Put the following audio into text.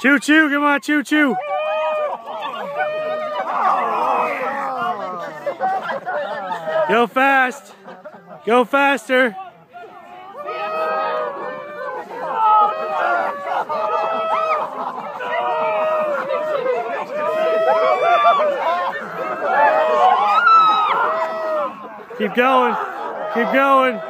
Choo choo, come on, choo choo. Go fast. Go faster. Keep going. Keep going.